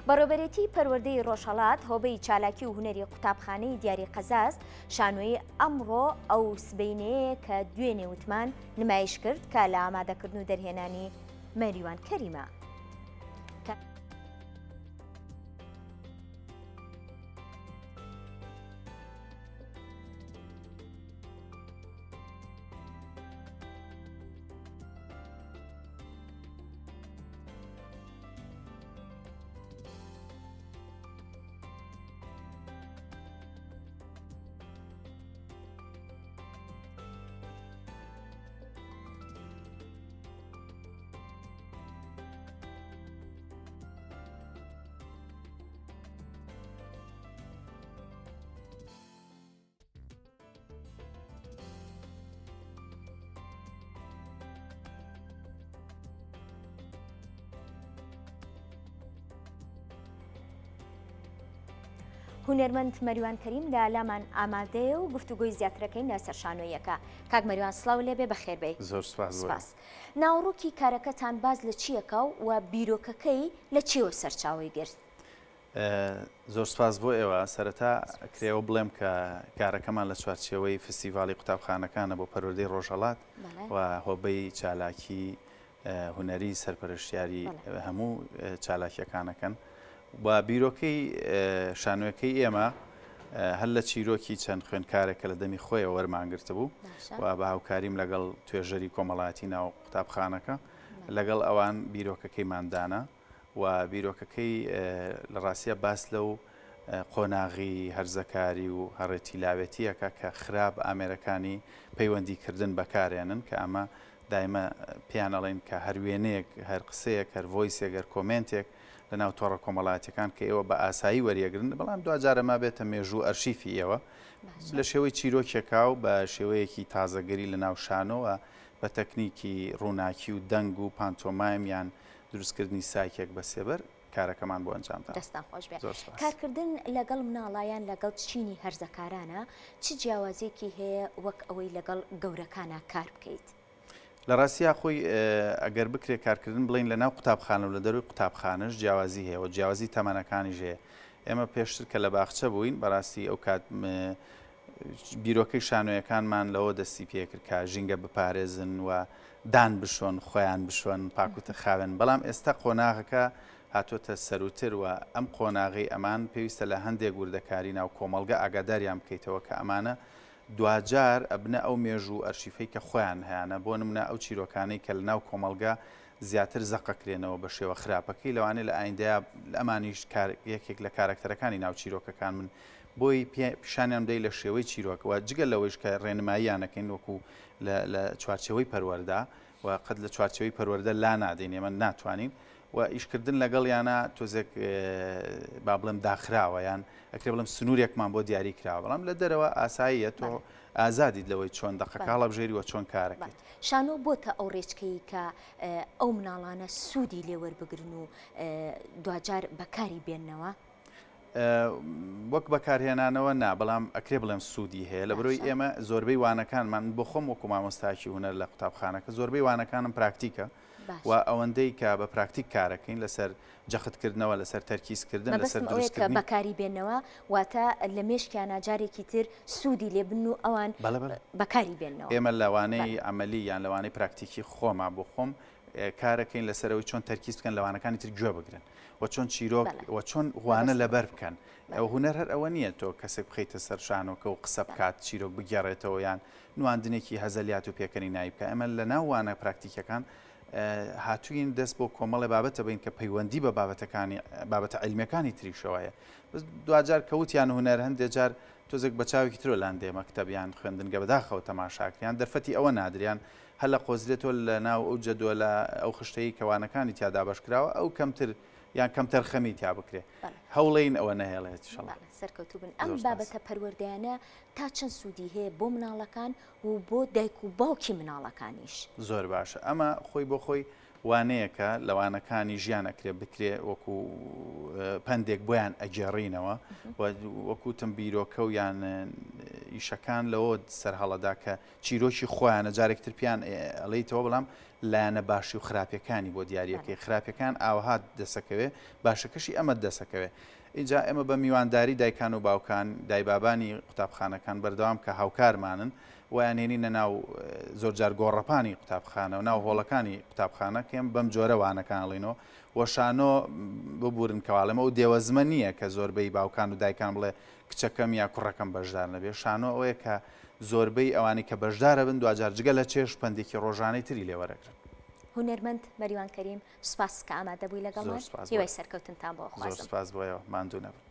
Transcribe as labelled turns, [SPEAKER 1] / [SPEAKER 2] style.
[SPEAKER 1] بەڕێوەبەرێتی پەروەردەی ڕۆژهەڵات هۆبەی چالاکی و هونەری قوتابخانەی دیاری قەزاز شانۆی ئەمڕۆ ئەو سبەینەیە کە دوێنێ وتمان نمایش کرد کە لە ئامادەکردن و دەرهێنانی مەریوان کەریمە. هونەرمەند مەریوان کەریم لە لامان ئامادەیە و گفتوگۆی زیاترەکەین لەسەر شانۆیەکە. کاک مەریوان سڵاو لێبێ بەخێربێ.
[SPEAKER 2] زۆر سپاس.
[SPEAKER 1] ناوڕووکی کارەکەتان باز لە چیەکە و بیرۆکەکەی لە چیەوە سەرچاوی گرت؟
[SPEAKER 2] زۆر سپاس بۆ ئێوە. سەرەتا کرێوە بڵێم کە کارەکەمان لە چوارچێوەی فستیڤاڵی قوتابخانەکانە بۆ پەروەردەی ڕۆژهەڵات و هۆبەی چالاکی هونەری سەرپەرشتیاری هەموو چالاکیەکانەکەن. و بیرۆکەی شانۆیەکەی ئێمە هەر لە چیرۆکی چەند خوێندکارێکە لە دەمی خۆیەوە وەرمانگرتە بوو و بە هاوکاریم لەگەڵ توێژەری کۆمەڵایەتی ناو قوتابخانەکە لەگەڵ ئەوان بیرۆکەکەی مادانە و بیرۆکەکەی لە ڕاستیە باس لەو قۆناغی هەرزەکاری و هەڕێتی لاوێتیەکە کە خراپ ئامێرەکانی پەیوەندیکردن بەکارێنن کە ئەمە دایمە پیان ئەڵێن کە هەر وێنەیەک هەر قسەیەک هەر ڤۆیسێک هەر کۆمنتێک لە ناو تۆڕە کۆمەڵایەتەکان کە ئێوە بە ئاسایی وەریەگرن بەڵام دوجارە ما بێتە مێژوو ئەرشیفی ئێوە لە شێوەی چیرۆکێکا و بە شێوەیەکی تازەگەری لە ناو شانۆوە بە تەکنیکی ڕووناکی و دەنگ و پانتۆمایم یان دروستکردنی سایکێک بە سێبەر کارەکەمان بۆ ئەنجامدا.
[SPEAKER 1] دەستان خۆش بێت. کارکردن لەگەڵ مناڵایان لەگەڵ چینی هەرزەکارانە چ جیاوازیەکی هەیە وەک ئەوەی لەگەڵ گەورەکانە کار بکەیت؟
[SPEAKER 2] لە ڕاستیا خۆی ئەگەر بکرێ کارکردن بڵین لە ناو قوتابخانە و لە دەروی قوتابخانەش جیاوازی هەیە و جیاوازی تەمەنەکانیش هەیە. ئێمە پێشتر کە لە باخچە بووین بەڕاستی ئەو کات بیرۆکەی شانۆیەکانمان لەوە دەستی پێکرد کە ژینگە بپارێزن و دان بشۆن خۆیان بشۆن پاکوتە خاوێن بەڵام ئێستا قۆناغەکە هاتوۆتە سەروتر و ئەم قۆناغی ئەمان پێویستە لە هەندێک وردەکاری ناو کۆمەڵگە ئاگاداریان بکەیتەوە کە ئەمانە دوجار ئەبنە ئەو مێژوو ئەرشیفەی کە خۆیان هەیەە بۆ نمونە ئەو چیرۆکانەی کە لە ناو کۆمەڵگە زیاتر زەقەکرێنەوە بە شێوە خراپەکەی لەوانەیە لە ئایندەیە ئەمانیش یەکێک لە کارکتەرەکانی ناو چیرۆکەکان من بۆی پیشانیان بدەی لە شێوەی چیرۆکەوە جگە لەوەیش کە ڕێنماییانەکەین وەکو لە چوارچێوەی پەروەردە و قەت لە چوارچێوەی پەروەردە لا نادەین ئێمە ناتوانین و ئیشکردن لەگەڵ یانە تۆزێک با بڵێم داخراوە یان ئەکرێ بڵم سنوورێکمان بۆ دیاری کراوە بەڵام لە دەرەوە ئاساییە تۆ ئازادیت لەوەی چۆن دەقەکاڵە بژێریوە چۆن کارەکەیت.
[SPEAKER 1] شانۆ بۆتە ئەو ڕێچکەی کە ئەو مناڵانە سوودی لێوەربگرن و دوجار بەکاری بێننەوە؟
[SPEAKER 2] وەک بەکارهێنانەوە نا بەڵام ئەکرێ بڵێم سوودی هەیە لە بەرۆی ئێمە زۆربەی وانەکانمان بۆ خۆم وەکو مامۆستاکی هونەر لە قوتابخانەکە زۆربەی وانەکانم پراکتیکە و ئەوەندەی کە بە پراکتیک کارەکەین لەسەر جەختکردنەوە لەسەر تەرکیزکردن لەسەر دروستکردن
[SPEAKER 1] بەکاری بێنەوە واتە لە مێشکیانە جارێکی تر سوودی لێ بن و ئەوان بەکاری بێنەوە.
[SPEAKER 2] ئێمە لەوانەی عملی یان لەوانەی پراکتیکی خۆمان بۆ خۆم کارەکەین لەسەرەوەی چۆن تەرکیز بکەن لەوانەکانی تر گوێ بگرن و چۆن چیرۆک و چۆن وانە لەبەر بکەن. ئەو هونەر هەر ئەوە نییە تۆ کەسێک بخەیتە سەر شانۆکە و قسە بکات چیرۆک بگێڕێتەوە یان نواندنێکی هەزەلیات و پێکەنی نایی بکە. ئەمە لە ناووانە پراکتیکەکان هاتووین دەست بۆ کۆمەڵی بابەتە بین کە پەیوەندی بە بابەتە عیلمیەکانی تریشەوەیە دوجار کەوتیان هونەر هەندێک جار تۆزێک بە چاوێکی ترۆ لاندێ مەکتەبیان خوێندنگە بەداخەوە تەماشاکریان دەرفەتی ئەوە نادریان هەر لە قۆزلێتۆ لە ناو ئەو جەدووە لە ئەو خشتەی کەوانەکانی تیادا بەشکراوە ئەو کەمتر یان کەمتەر خەمی تیا بکرێ هەوڵین ئەوە نەهێڵێت
[SPEAKER 1] سەرکەوتوو بن. ئەم بابەتە پەروەردەیانە تا چەند سوودی هەیە بۆ مناڵەکان و بۆ دایک و باوکی مناڵەکانیش؟
[SPEAKER 2] زۆر باشە. ئەمە خۆی بۆ خۆی وانەیەکە لەوانەکانی ژیانەکرێ بکرێ وەکو پندێک بۆیان ئەگێڕینەوە وەکوتم بیرۆکە و یان ئیشەکان لەوە سەرهەڵەدا کە چیرۆکی خۆیانە جارێکتر پیان ئەڵێیتەوە بەڵام لایەنە باشی و خراپەکانی بۆ دیاریەکەی خراپەکان ئاوها دەسەکەوێ باشەکەشی ئەمە دەسەکەوێ. اینجا ئێمە بە میوانداری دایکان و باوکان دایبابانی قوتابخانەکان بەردەوام کە هاوکارمانن ویانێنینە ناو زۆرجار گۆڕەپانی قوتابخانە و ناو هۆڵەکانی قوتابخانە کەم بەم جۆرە وانەکانڵینەوە وەشانۆ ببورن کەواڵەمە و دێوەزمە نییە کە زۆربەی باوکان و دایکان بڵێ کچەکەم یا کوڕەکەم بەشدار نەبێ. شانۆ ئەوەیە کە زۆربەی ئەوانی کە بەشدارە بن دوجار جگە لە چێش پندێکی ڕۆژانەی تری لێوەرەگرن.
[SPEAKER 1] هونەرمەند مەریوان کەریم سوپاس کە ئامادە بووی لەگەڵمان هیوای سەرکەوتنتان بۆ خوازم.
[SPEAKER 2] زۆر سپاس بۆیەوە ماندوو نەبن.